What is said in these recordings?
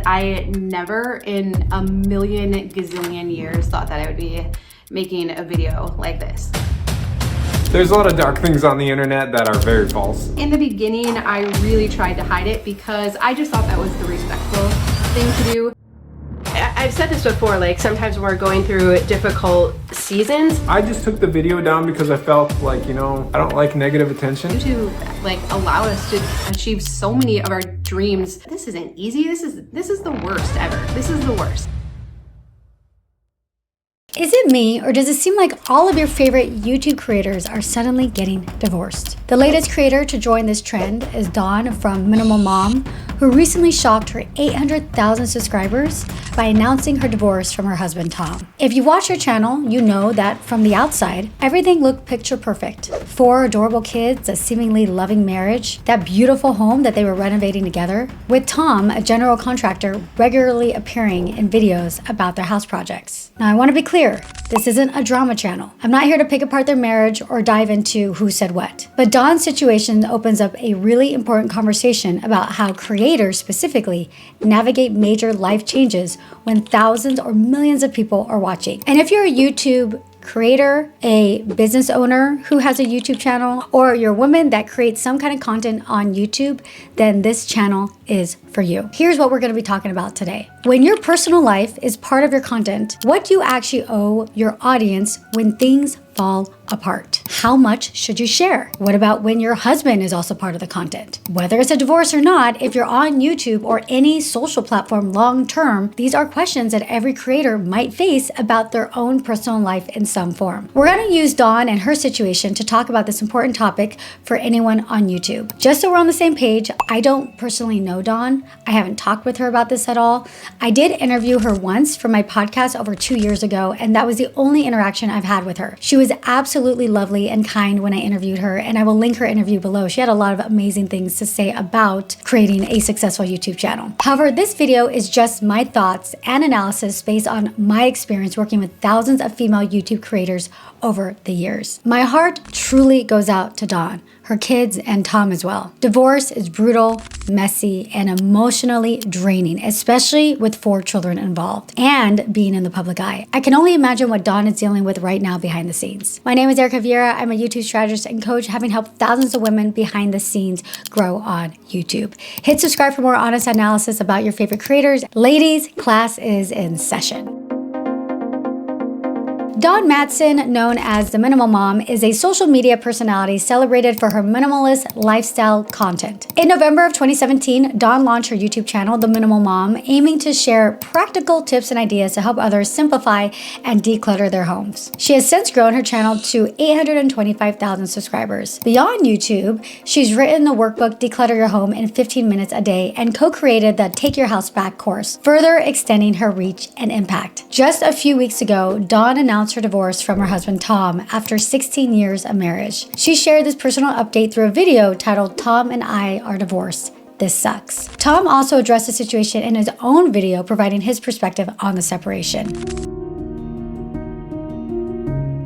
I never in a million gazillion years thought that I would be making a video like this. There's a lot of dark things on the internet that are very false. In the beginning, I really tried to hide it because I just thought that was the respectful thing to do. I've said this before, like sometimes when we're going through difficult seasons. I just took the video down because I felt like, I don't like negative attention. To allow us to achieve so many of our dreams. This isn't easy. This is the worst ever. This is the worst. Is it me, or does it seem like all of your favorite YouTube creators are suddenly getting divorced? The latest creator to join this trend is Dawn from Minimal Mom, who recently shocked her 800,000 subscribers by announcing her divorce from her husband, Tom. If you watch her channel, you know that from the outside, everything looked picture perfect. 4 adorable kids, a seemingly loving marriage, that beautiful home that they were renovating together, with Tom, a general contractor, regularly appearing in videos about their house projects. Now, I want to be clear, this isn't a drama channel. I'm not here to pick apart their marriage or dive into who said what. But Dawn's situation opens up a really important conversation about how creators specifically navigate major life changes when thousands or millions of people are watching. And if you're a YouTube creator, a business owner who has a YouTube channel, or you're a woman that creates some kind of content on YouTube, then this channel is for you. Here's what we're going to be talking about today. When your personal life is part of your content, what do you actually owe your audience when things fall apart? How much should you share? What about when your husband is also part of the content? Whether it's a divorce or not, if you're on YouTube or any social platform long term, these are questions that every creator might face about their own personal life in some form. We're going to use Dawn and her situation to talk about this important topic for anyone on YouTube. Just so we're on the same page, I don't personally know Dawn. I haven't talked with her about this at all. I did interview her once for my podcast over 2 years ago, and that was the only interaction I've had with her. She was absolutely lovely and kind when I interviewed her, and I will link her interview below. She had a lot of amazing things to say about creating a successful YouTube channel. However, this video is just my thoughts and analysis based on my experience working with thousands of female YouTube creators over the years. My heart truly goes out to Dawn, her kids, and Tom as well. Divorce is brutal, messy, and emotionally draining, especially with 4 children involved and being in the public eye. I can only imagine what Dawn is dealing with right now behind the scenes. My name is Erika Vieira. I'm a YouTube strategist and coach, having helped thousands of women behind the scenes grow on YouTube. Hit subscribe for more honest analysis about your favorite creators. Ladies, class is in session. Dawn Matson, known as the Minimal Mom, is a social media personality celebrated for her minimalist lifestyle content. In November of 2017, Dawn launched her YouTube channel, The Minimal Mom, aiming to share practical tips and ideas to help others simplify and declutter their homes. She has since grown her channel to 825,000 subscribers. Beyond YouTube, she's written the workbook Declutter Your Home in 15 Minutes a Day and co-created the Take Your House Back course, further extending her reach and impact. Just a few weeks ago, Dawn announced her divorce from her husband Tom after 16 years of marriage. She shared this personal update through a video titled "Tom and I Are Divorced. This Sucks." Tom also addressed the situation in his own video, providing his perspective on the separation.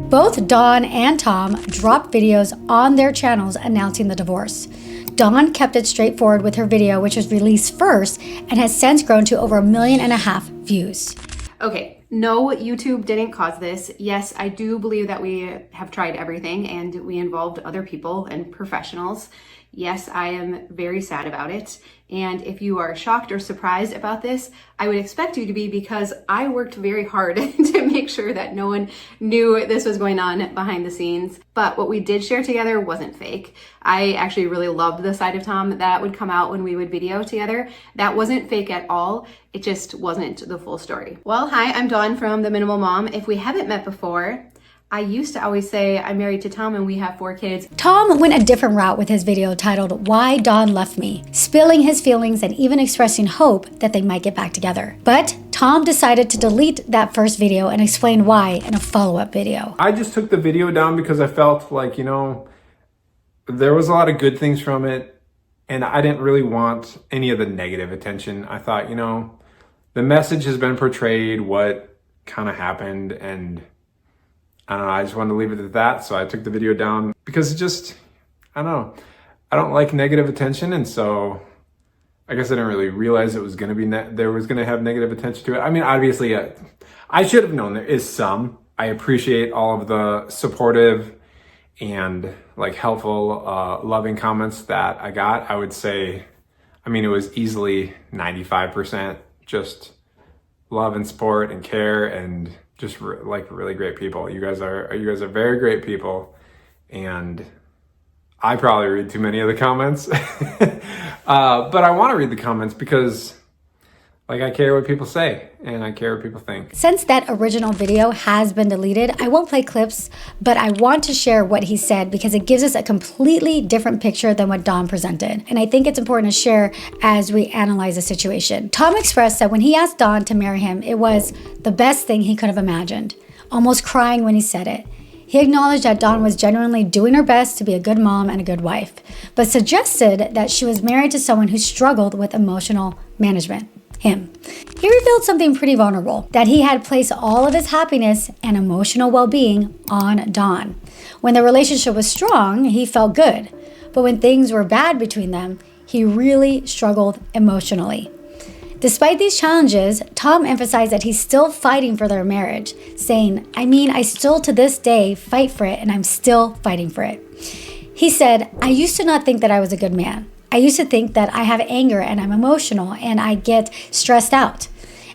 Both Dawn and Tom dropped videos on their channels announcing the divorce. Dawn kept it straightforward with her video, which was released first and has since grown to over 1.5 million views. Okay. No, YouTube didn't cause this. Yes, I do believe that we have tried everything and we involved other people and professionals. Yes, I am very sad about it. And if you are shocked or surprised about this, I would expect you to be, because I worked very hard to make sure that no one knew this was going on behind the scenes. But what we did share together wasn't fake. I actually really loved the side of Tom that would come out when we would video together. That wasn't fake at all. It just wasn't the full story. Well, hi, I'm Dawn from The Minimal Mom. If we haven't met before, I used to always say I'm married to Tom and we have 4 kids. Tom went a different route with his video titled "Why Dawn Left Me," spilling his feelings and even expressing hope that they might get back together. But Tom decided to delete that first video and explain why in a follow-up video. I just took the video down because I felt like, there was a lot of good things from it, and I didn't really want any of the negative attention. I thought, the message has been portrayed, what kind of happened, and I don't know, I just wanted to leave it at that. So I took the video down because I don't like negative attention. And so I guess I didn't really realize it was going to be there was going to have negative attention to it. I mean, obviously, I should have known there is some. I appreciate all of the supportive and like helpful, loving comments that I got. I would say, I mean, it was easily 95% just love and support and care and just like really great people. You guys are very great people, and I probably read too many of the comments, but I want to read the comments because like I care what people say and I care what people think. Since that original video has been deleted, I won't play clips, but I want to share what he said because it gives us a completely different picture than what Don presented. And I think it's important to share as we analyze the situation. Tom expressed that when he asked Don to marry him, it was the best thing he could have imagined, almost crying when he said it. He acknowledged that Dawn was genuinely doing her best to be a good mom and a good wife, but suggested that she was married to someone who struggled with emotional management, him. He revealed something pretty vulnerable, that he had placed all of his happiness and emotional well-being on Dawn. When the relationship was strong, he felt good, but when things were bad between them, he really struggled emotionally. Despite these challenges, Tom emphasized that he's still fighting for their marriage, saying, I still to this day fight for it and I'm still fighting for it. He said, I used to not think that I was a good man. I used to think that I have anger and I'm emotional and I get stressed out.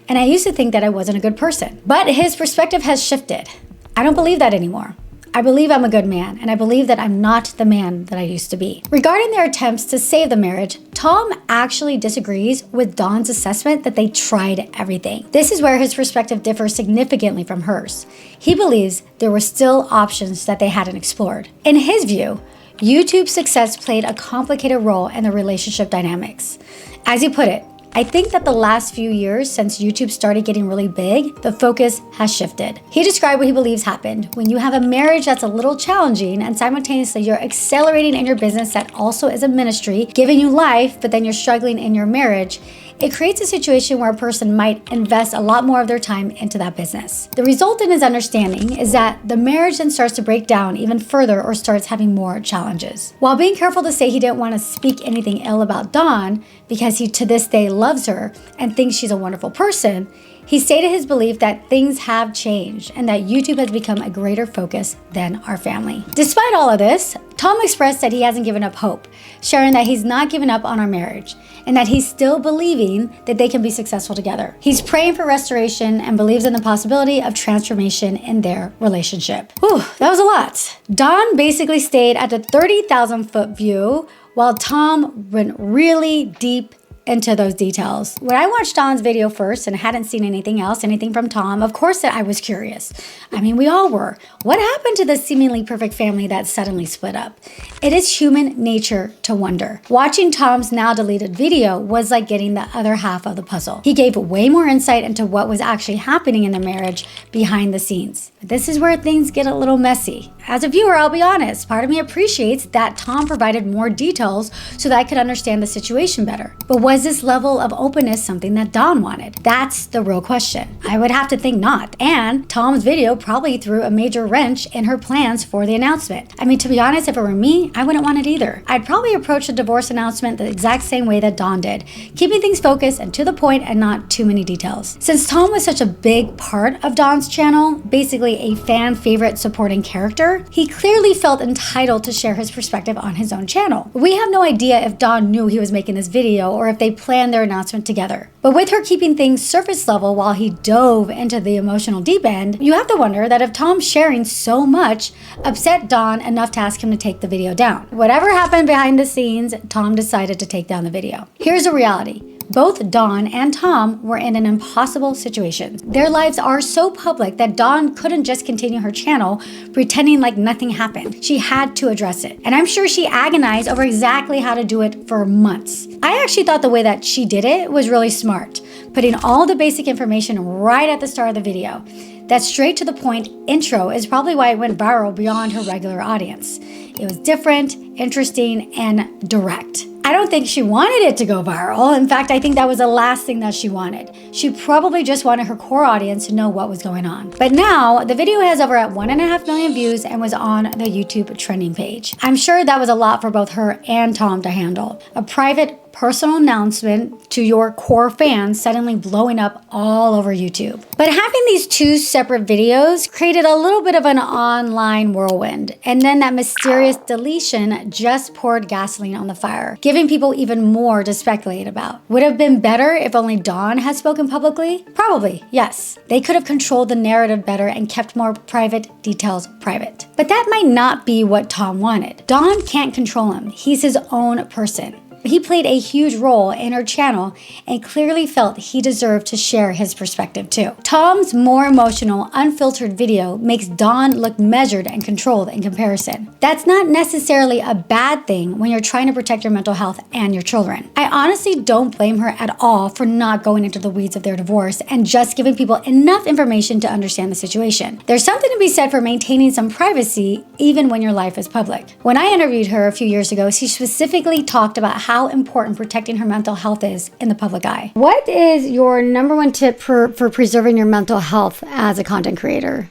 And I used to think that I wasn't a good person. But his perspective has shifted. I don't believe that anymore. I believe I'm a good man, and I believe that I'm not the man that I used to be. Regarding their attempts to save the marriage, Tom actually disagrees with Dawn's assessment that they tried everything. This is where his perspective differs significantly from hers. He believes there were still options that they hadn't explored. In his view, YouTube's success played a complicated role in the relationship dynamics. As he put it, I think that the last few years since YouTube started getting really big, the focus has shifted. He described what he believes happened when you have a marriage that's a little challenging and simultaneously you're accelerating in your business that also is a ministry, giving you life, but then you're struggling in your marriage. It creates a situation where a person might invest a lot more of their time into that business. The result in his understanding is that the marriage then starts to break down even further or starts having more challenges. While being careful to say he didn't want to speak anything ill about Dawn because he to this day loves her and thinks she's a wonderful person, he stated his belief that things have changed and that YouTube has become a greater focus than our family. Despite all of this, Tom expressed that he hasn't given up hope, sharing that he's not given up on our marriage and that he's still believing that they can be successful together. He's praying for restoration and believes in the possibility of transformation in their relationship. Whew, that was a lot. Dawn basically stayed at the 30,000 foot view while Tom went really deep into those details. When I watched Dawn's video first and hadn't seen anything else, anything from Tom, of course that I was curious. I mean, we all were. What happened to this seemingly perfect family that suddenly split up? It is human nature to wonder. Watching Tom's now deleted video was like getting the other half of the puzzle. He gave way more insight into what was actually happening in the marriage behind the scenes. But this is where things get a little messy. As a viewer, I'll be honest, part of me appreciates that Tom provided more details so that I could understand the situation better. But was this level of openness something that Dawn wanted? That's the real question. I would have to think not. And Tom's video probably threw a major wrench in her plans for the announcement. I mean, to be honest, if it were me, I wouldn't want it either. I'd probably approach the divorce announcement the exact same way that Dawn did, keeping things focused and to the point and not too many details. Since Tom was such a big part of Dawn's channel, basically a fan favorite supporting character, he clearly felt entitled to share his perspective on his own channel. We have no idea if Dawn knew he was making this video or if they planned their announcement together. But with her keeping things surface level while he dove into the emotional deep end, you have to wonder that if Tom sharing so much upset Dawn enough to ask him to take the video down. Whatever happened behind the scenes, Tom decided to take down the video. Here's the reality. Both Dawn and Tom were in an impossible situation. Their lives are so public that Dawn couldn't just continue her channel pretending like nothing happened. She had to address it. And I'm sure she agonized over exactly how to do it for months. I actually thought the way that she did it was really smart, putting all the basic information right at the start of the video. That straight to the point intro is probably why it went viral beyond her regular audience. It was different, interesting, and direct. I don't think she wanted it to go viral. In fact, I think that was the last thing that she wanted. She probably just wanted her core audience to know what was going on. But now, the video has over 1.5 million views and was on the YouTube trending page. I'm sure that was a lot for both her and Tom to handle. A private personal announcement to your core fans suddenly blowing up all over YouTube. But having these two separate videos created a little bit of an online whirlwind, and then that mysterious deletion just poured gasoline on the fire, giving people even more to speculate about. Would it have been better if only Dawn had spoken publicly? Probably, yes. They could have controlled the narrative better and kept more private details private. But that might not be what Tom wanted. Dawn can't control him. He's his own person. He played a huge role in her channel and clearly felt he deserved to share his perspective too. Tom's more emotional, unfiltered video makes Dawn look measured and controlled in comparison. That's not necessarily a bad thing when you're trying to protect your mental health and your children. I honestly don't blame her at all for not going into the weeds of their divorce and just giving people enough information to understand the situation. There's something to be said for maintaining some privacy even when your life is public. When I interviewed her a few years ago, she specifically talked about how important protecting her mental health is in the public eye. What is your number one tip for preserving your mental health as a content creator?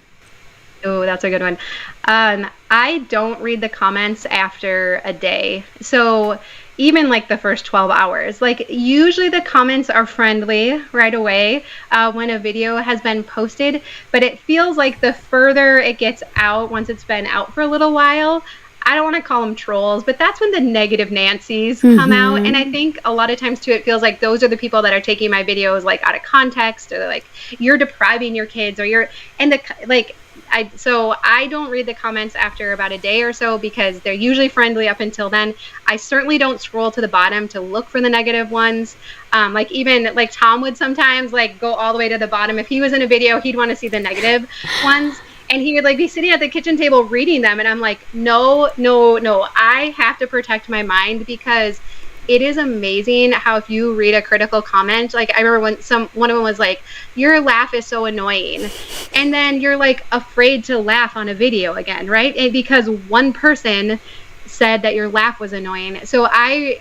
Oh, that's a good one. I don't read the comments after a day. So even like the first 12 hours, like usually the comments are friendly right away when a video has been posted, but it feels like the further it gets out, once it's been out for a little while, I don't want to call them trolls, but that's when the negative Nancy's come out. And I think a lot of times too, it feels like those are the people that are taking my videos like out of context, or like you're depriving your kids, or you're, and so I don't read the comments after about a day or so because they're usually friendly up until then. I certainly don't scroll to the bottom to look for the negative ones. Like even like Tom would sometimes like go all the way to the bottom. If he was in a video, he'd want to see the negative ones. And he would like be sitting at the kitchen table reading them. And I'm like, no. I have to protect my mind, because it is amazing how if you read a critical comment, like I remember when one of them was like, your laugh is so annoying. And then you're like afraid to laugh on a video again, right? And because one person said that your laugh was annoying. So I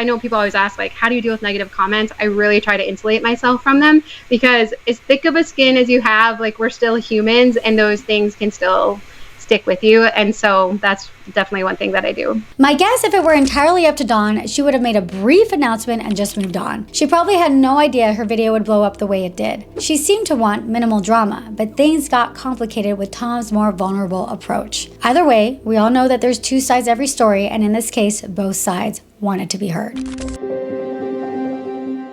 know people always ask like, how do you deal with negative comments? I really try to insulate myself from them, because as thick of a skin as you have, like we're still humans and those things can still stick with you. And so that's definitely one thing that I do. My guess, if it were entirely up to Dawn, she would have made a brief announcement and just moved on. She probably had no idea her video would blow up the way it did. She seemed to want minimal drama, but things got complicated with Tom's more vulnerable approach. Either way, we all know that there's two sides to every story, and in this case, both sides wanted to be heard.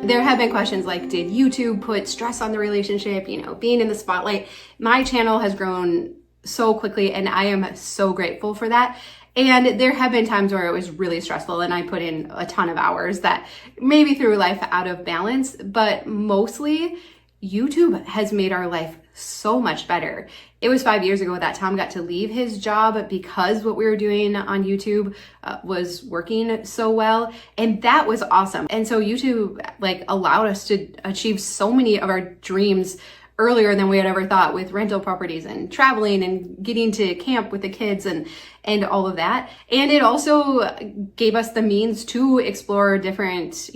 There have been questions like, did YouTube put stress on the relationship? You know, being in the spotlight. My channel has grown so quickly, and I am so grateful for that. And there have been times where it was really stressful and I put in a ton of hours that maybe threw life out of balance, but mostly YouTube has made our life so much better. It was 5 years ago that Tom got to leave his job because what we were doing on YouTube was working so well, and that was awesome. And so YouTube like allowed us to achieve so many of our dreams earlier than we had ever thought, with rental properties and traveling and getting to camp with the kids and all of that. And it also gave us the means to explore different,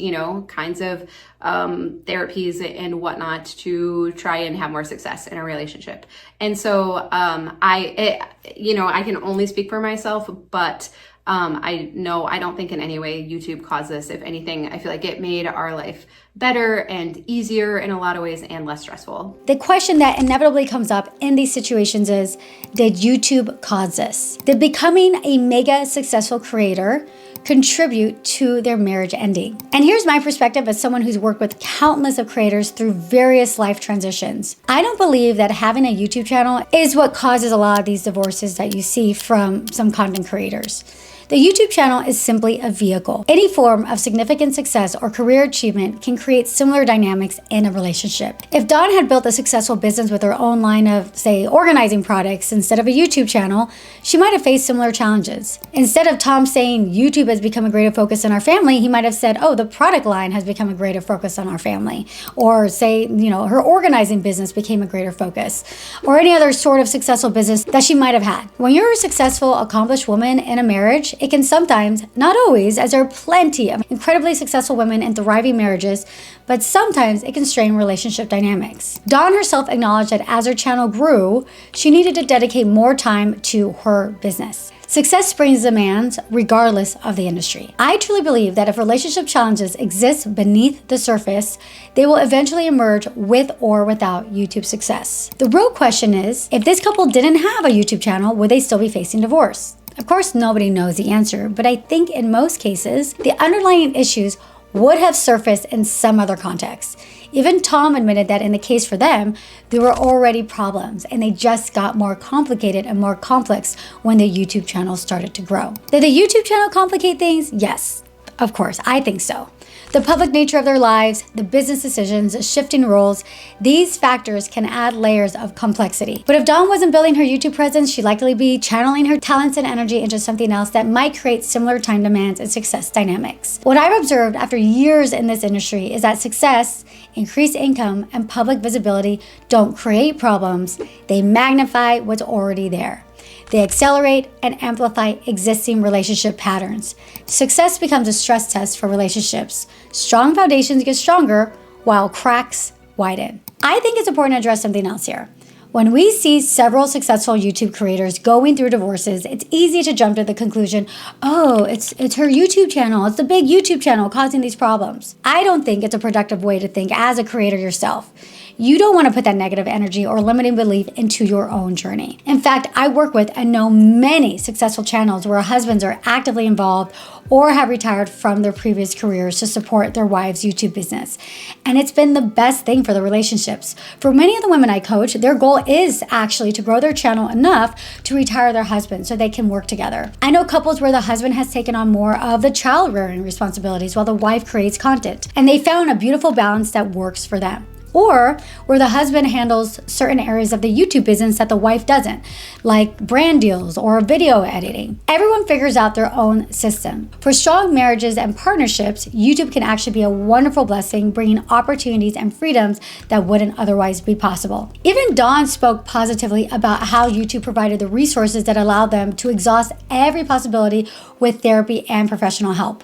kinds of therapies and whatnot to try and have more success in a relationship. And so I can only speak for myself, but I don't think in any way YouTube caused this. If anything, I feel like it made our life better and easier in a lot of ways and less stressful. The question that inevitably comes up in these situations is, did YouTube cause this? Did becoming a mega successful creator contribute to their marriage ending? And here's my perspective as someone who's worked with countless of creators through various life transitions. I don't believe that having a YouTube channel is what causes a lot of these divorces that you see from some content creators. The YouTube channel is simply a vehicle. Any form of significant success or career achievement can create similar dynamics in a relationship. If Dawn had built a successful business with her own line of, say, organizing products instead of a YouTube channel, she might have faced similar challenges. Instead of Tom saying YouTube has become a greater focus in our family, he might have said, oh, the product line has become a greater focus on our family. Or say, her organizing business became a greater focus. Or any other sort of successful business that she might have had. When you're a successful, accomplished woman in a marriage, it can sometimes, not always, as there are plenty of incredibly successful women in thriving marriages, but sometimes it can strain relationship dynamics. Dawn herself acknowledged that as her channel grew, she needed to dedicate more time to her business. Success brings demands regardless of the industry. I truly believe that if relationship challenges exist beneath the surface, they will eventually emerge with or without YouTube success. The real question is, if this couple didn't have a YouTube channel, would they still be facing divorce? Of course, nobody knows the answer, but I think in most cases, the underlying issues would have surfaced in some other context. Even Tom admitted that in the case for them, there were already problems and they just got more complicated and more complex when the YouTube channel started to grow. Did the YouTube channel complicate things? Yes, of course, I think so. The public nature of their lives, the business decisions, shifting roles, these factors can add layers of complexity. But if Dawn wasn't building her YouTube presence, she'd likely be channeling her talents and energy into something else that might create similar time demands and success dynamics. What I've observed after years in this industry is that success, increased income, and public visibility don't create problems, they magnify what's already there. They accelerate and amplify existing relationship patterns. Success becomes a stress test for relationships. Strong foundations get stronger while cracks widen. I think it's important to address something else here. When we see several successful YouTube creators going through divorces, it's easy to jump to the conclusion, oh, it's her YouTube channel, it's the big YouTube channel causing these problems. I don't think it's a productive way to think as a creator yourself. You don't want to put that negative energy or limiting belief into your own journey. In fact, I work with and know many successful channels where husbands are actively involved or have retired from their previous careers to support their wives' YouTube business. And it's been the best thing for the relationships. For many of the women I coach, their goal is actually to grow their channel enough to retire their husband so they can work together. I know couples where the husband has taken on more of the child rearing responsibilities while the wife creates content, and they found a beautiful balance that works for them. Or where the husband handles certain areas of the YouTube business that the wife doesn't, like brand deals or video editing. Everyone figures out their own system. For strong marriages and partnerships, YouTube can actually be a wonderful blessing, bringing opportunities and freedoms that wouldn't otherwise be possible. Even Dawn spoke positively about how YouTube provided the resources that allowed them to exhaust every possibility with therapy and professional help.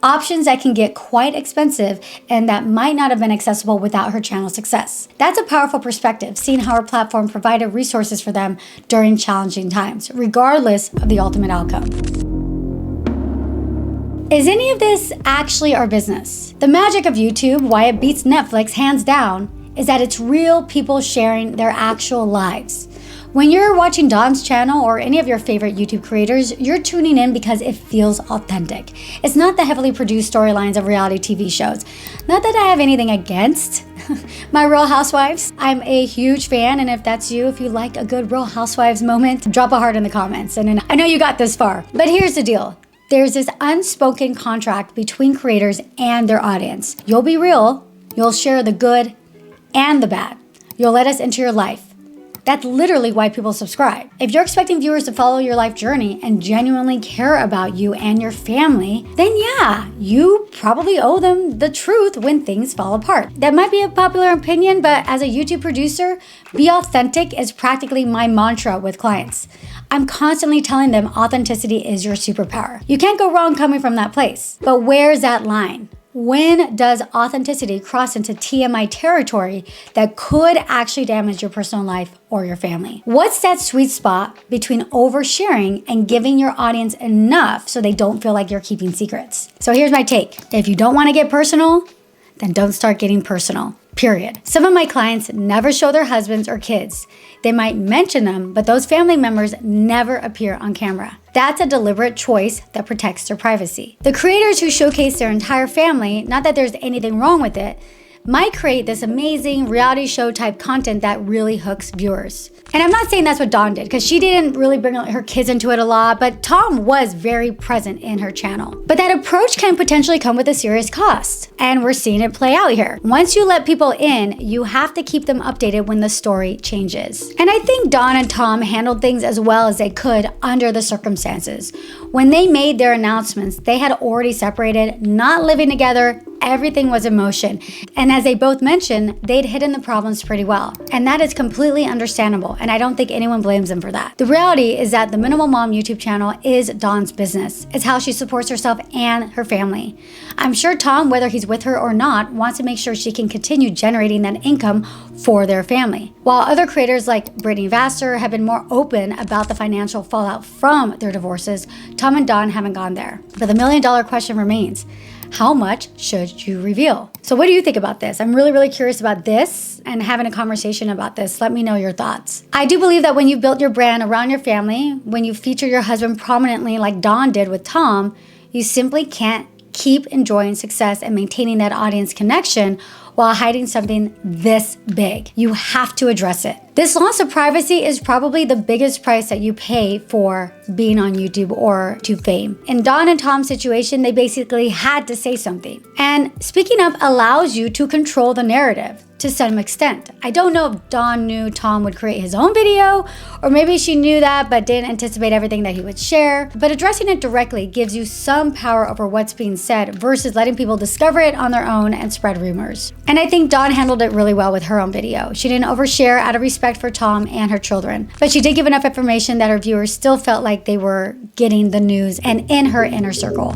Options that can get quite expensive and that might not have been accessible without her channel success. That's a powerful perspective, seeing how her platform provided resources for them during challenging times, regardless of the ultimate outcome. Is any of this actually our business? The magic of YouTube, why it beats Netflix hands down, is that it's real people sharing their actual lives. When you're watching Dawn's channel or any of your favorite YouTube creators, you're tuning in because it feels authentic. It's not the heavily produced storylines of reality TV shows. Not that I have anything against my Real Housewives. I'm a huge fan, and if that's you, if you like a good Real Housewives moment, drop a heart in the comments. And I know you got this far, but here's the deal. There's this unspoken contract between creators and their audience. You'll be real, you'll share the good and the bad. You'll let us into your life. That's literally why people subscribe. If you're expecting viewers to follow your life journey and genuinely care about you and your family, then yeah, you probably owe them the truth when things fall apart. That might be a popular opinion, but as a YouTube producer, be authentic is practically my mantra with clients. I'm constantly telling them authenticity is your superpower. You can't go wrong coming from that place. But where's that line? When does authenticity cross into TMI territory that could actually damage your personal life or your family? What's that sweet spot between oversharing and giving your audience enough so they don't feel like you're keeping secrets? So here's my take. If you don't want to get personal, then don't start getting personal. Period. Some of my clients never show their husbands or kids. They might mention them, but those family members never appear on camera. That's a deliberate choice that protects their privacy. The creators who showcase their entire family, not that there's anything wrong with it, might create this amazing reality show type content that really hooks viewers. And I'm not saying that's what Dawn did, because she didn't really bring her kids into it a lot, but Tom was very present in her channel. But that approach can potentially come with a serious cost, and we're seeing it play out here. Once you let people in, you have to keep them updated when the story changes. And I think Dawn and Tom handled things as well as they could under the circumstances. When they made their announcements, they had already separated, not living together, everything was emotion. And as they both mentioned, they'd hidden the problems pretty well. And that is completely understandable, and I don't think anyone blames them for that. The reality is that the Minimal Mom YouTube channel is Dawn's business. It's how she supports herself and her family. I'm sure Tom, whether he's with her or not, wants to make sure she can continue generating that income for their family. While other creators like Brittany Vassar have been more open about the financial fallout from their divorces, Tom and Dawn haven't gone there. But the million-dollar question remains: how much should you reveal? So what do you think about this? I'm really curious about this and having a conversation about this. Let me know your thoughts. I do believe that when you built your brand around your family, when you feature your husband prominently like Dawn did with Tom, you simply can't keep enjoying success and maintaining that audience connection while hiding something this big. You have to address it. This loss of privacy is probably the biggest price that you pay for being on YouTube or to fame. In Dawn and Tom's situation, they basically had to say something. And speaking up allows you to control the narrative to some extent. I don't know if Dawn knew Tom would create his own video, or maybe she knew that but didn't anticipate everything that he would share. But addressing it directly gives you some power over what's being said versus letting people discover it on their own and spread rumors. And I think Dawn handled it really well with her own video. She didn't overshare out of respect for Tom and her children, but she did give enough information that her viewers still felt like they were getting the news and in her inner circle.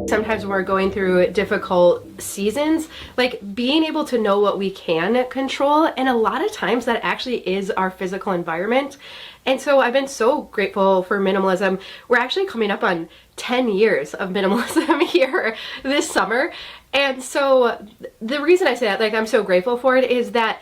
Sometimes when we're going through difficult seasons, like being able to know what we can control, and a lot of times that actually is our physical environment. And so I've been so grateful for minimalism. We're actually coming up on 10 years of minimalism here this summer. And so the reason I say that, like, I'm so grateful for it is that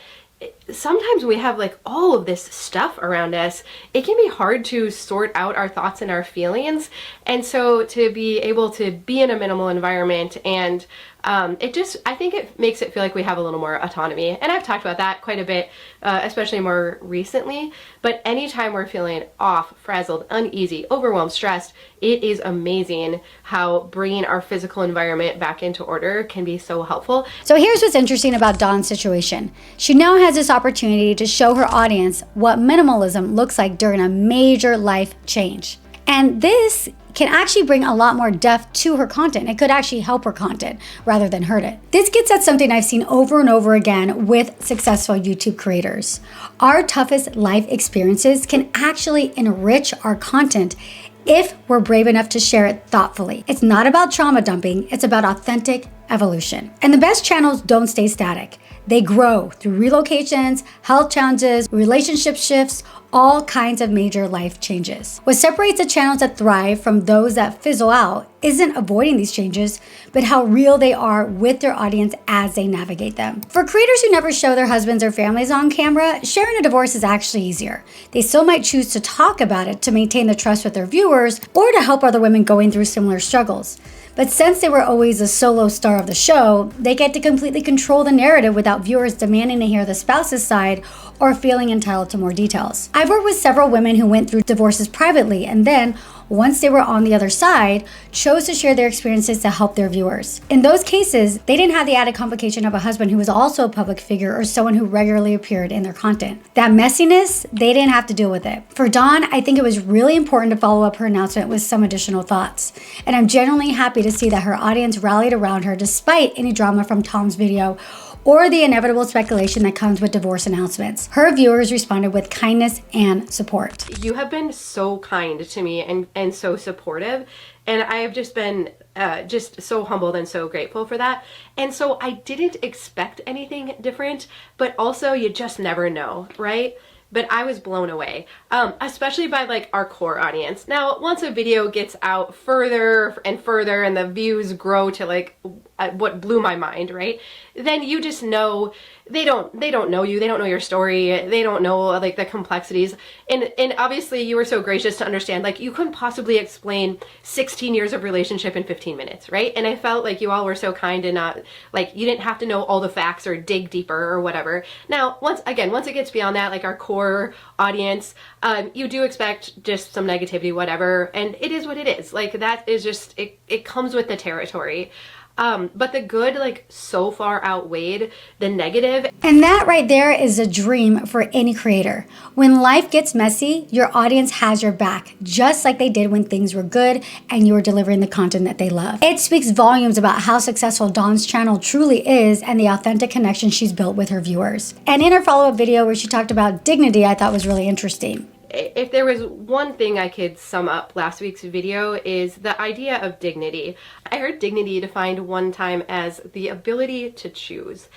sometimes we have like all of this stuff around us. It can be hard to sort out our thoughts and our feelings. And so to be able to be in a minimal environment and I think it makes it feel like we have a little more autonomy. And I've talked about that quite a bit, especially more recently. But anytime we're feeling off, frazzled, uneasy, overwhelmed, stressed, it is amazing how bringing our physical environment back into order can be so helpful. So here's what's interesting about Dawn's situation. She now has this opportunity to show her audience what minimalism looks like during a major life change. And this can actually bring a lot more depth to her content. It could actually help her content rather than hurt it. This gets at something I've seen over and over again with successful YouTube creators. Our toughest life experiences can actually enrich our content if we're brave enough to share it thoughtfully. It's not about trauma dumping, it's about authentic evolution. And the best channels don't stay static. They grow through relocations, health challenges, relationship shifts, all kinds of major life changes. What separates the channels that thrive from those that fizzle out isn't avoiding these changes, but how real they are with their audience as they navigate them. For creators who never show their husbands or families on camera, sharing a divorce is actually easier. They still might choose to talk about it to maintain the trust with their viewers or to help other women going through similar struggles. But since they were always the solo star of the show, they get to completely control the narrative without viewers demanding to hear the spouse's side or feeling entitled to more details. I've worked with several women who went through divorces privately and then, once they were on the other side, chose to share their experiences to help their viewers. In those cases, they didn't have the added complication of a husband who was also a public figure or someone who regularly appeared in their content. That messiness, they didn't have to deal with it. For Dawn, I think it was really important to follow up her announcement with some additional thoughts. And I'm genuinely happy to see that her audience rallied around her despite any drama from Tom's video or the inevitable speculation that comes with divorce announcements. Her viewers responded with kindness and support. You have been so kind to me and so supportive, and I have just been just so humbled and so grateful for that. And so I didn't expect anything different, but also you just never know, right? But I was blown away, especially by like our core audience. Now, once a video gets out further and further and the views grow to like what blew my mind, right? Then you just know they don't know you, they don't know your story, they don't know like the complexities. And obviously you were so gracious to understand, like you couldn't possibly explain 16 years of relationship in 15 minutes, right? And I felt like you all were so kind and not like you didn't have to know all the facts or dig deeper or whatever. Now, once it gets beyond that, like our core audience, you do expect just some negativity, whatever, and it is what it is. Like that is just, it comes with the territory. But the good, like, so far outweighed the negative. And that right there is a dream for any creator. When life gets messy, your audience has your back, just like they did when things were good and you were delivering the content that they love. It speaks volumes about how successful Dawn's channel truly is and the authentic connection she's built with her viewers. And in her follow-up video where she talked about dignity, I thought was really interesting. If there was one thing I could sum up last week's video is the idea of dignity. I heard dignity defined one time as the ability to choose.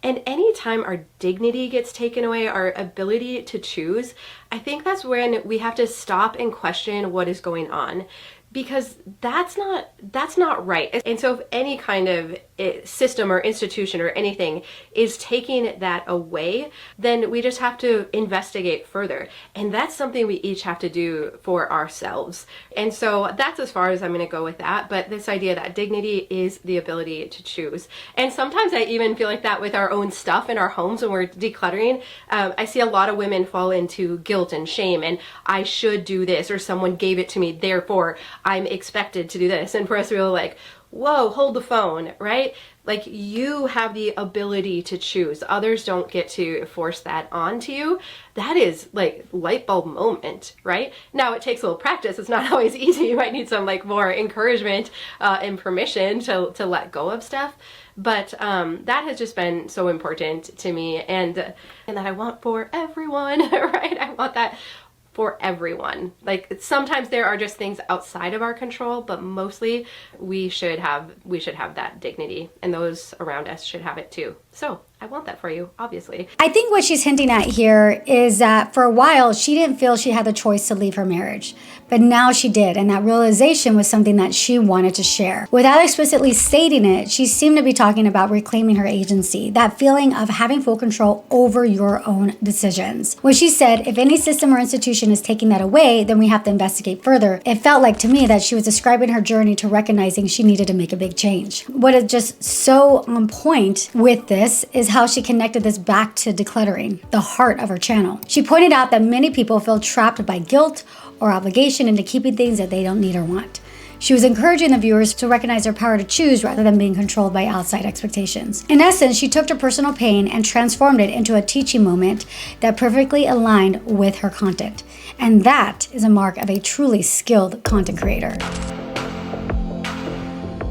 And anytime our dignity gets taken away, our ability to choose, I think that's when we have to stop and question what is going on. Because that's not right. And so if any kind of system or institution or anything is taking that away, then we just have to investigate further. And that's something we each have to do for ourselves. And so that's as far as I'm going to go with that. But this idea that dignity is the ability to choose. And sometimes I even feel like that with our own stuff in our homes when we're decluttering. I see a lot of women fall into guilt and shame and I should do this, or someone gave it to me, therefore I'm expected to do this. And for us, we were like, whoa, hold the phone, right? Like, you have the ability to choose. Others don't get to force that onto you. That is like light bulb moment, right? Now it takes a little practice. It's not always easy. You might need some like more encouragement and permission to let go of stuff. But that has just been so important to me, and that I want for everyone, right? I want that for everyone. Like, sometimes there are just things outside of our control, but mostly we should have that dignity, and those around us should have it too. So I want that for you, obviously. I think what she's hinting at here is that for a while, she didn't feel she had the choice to leave her marriage. But now she did, and that realization was something that she wanted to share. Without explicitly stating it, she seemed to be talking about reclaiming her agency, that feeling of having full control over your own decisions. When she said, if any system or institution is taking that away, then we have to investigate further. It felt like to me that she was describing her journey to recognizing she needed to make a big change. What is just so on point with this is how she connected this back to decluttering, the heart of her channel. She pointed out that many people feel trapped by guilt or obligation into keeping things that they don't need or want. She was encouraging the viewers to recognize their power to choose rather than being controlled by outside expectations. In essence, she took her personal pain and transformed it into a teaching moment that perfectly aligned with her content. And that is a mark of a truly skilled content creator.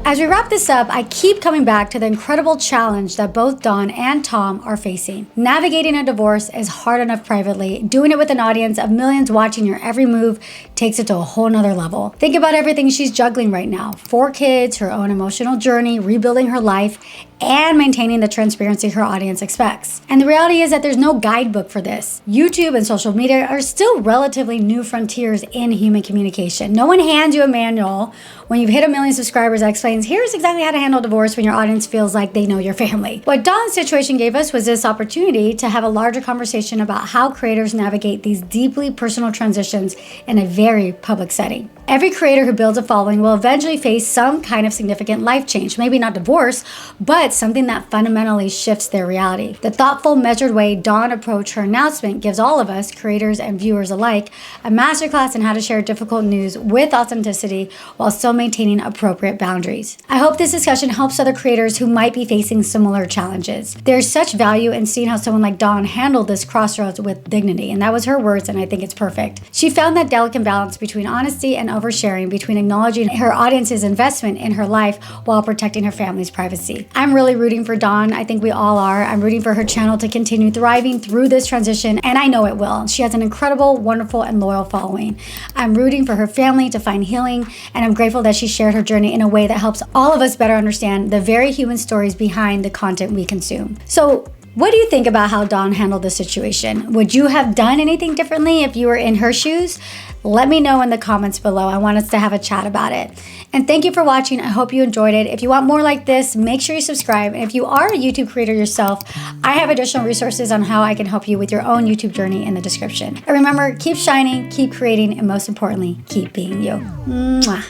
As we wrap this up, I keep coming back to the incredible challenge that both Dawn and Tom are facing. Navigating a divorce is hard enough privately. Doing it with an audience of millions watching your every move takes it to a whole nother level. Think about everything she's juggling right now. 4 kids, her own emotional journey, rebuilding her life, and maintaining the transparency her audience expects. And the reality is that there's no guidebook for this. YouTube and social media are still relatively new frontiers in human communication. No one hands you a manual when you've hit 1 million subscribers that explains, here's exactly how to handle divorce when your audience feels like they know your family. What Dawn's situation gave us was this opportunity to have a larger conversation about how creators navigate these deeply personal transitions in a very public setting. Every creator who builds a following will eventually face some kind of significant life change, maybe not divorce, but something that fundamentally shifts their reality. The thoughtful, measured way Dawn approached her announcement gives all of us, creators and viewers alike, a masterclass in how to share difficult news with authenticity while still maintaining appropriate boundaries. I hope this discussion helps other creators who might be facing similar challenges. There's such value in seeing how someone like Dawn handled this crossroads with dignity, and that was her words, and I think it's perfect. She found that delicate balance between honesty and oversharing, between acknowledging her audience's investment in her life while protecting her family's privacy. I'm really rooting for Dawn. I think we all are. I'm rooting for her channel to continue thriving through this transition, and I know it will. She has an incredible, wonderful, and loyal following. I'm rooting for her family to find healing, and I'm grateful that she shared her journey in a way that helps all of us better understand the very human stories behind the content we consume. So, what do you think about how Dawn handled this situation? Would you have done anything differently if you were in her shoes? Let me know in the comments below. I want us to have a chat about it. And thank you for watching. I hope you enjoyed it. If you want more like this, make sure you subscribe. And if you are a YouTube creator yourself, I have additional resources on how I can help you with your own YouTube journey in the description. And remember, keep shining, keep creating, and most importantly, keep being you. Mwah.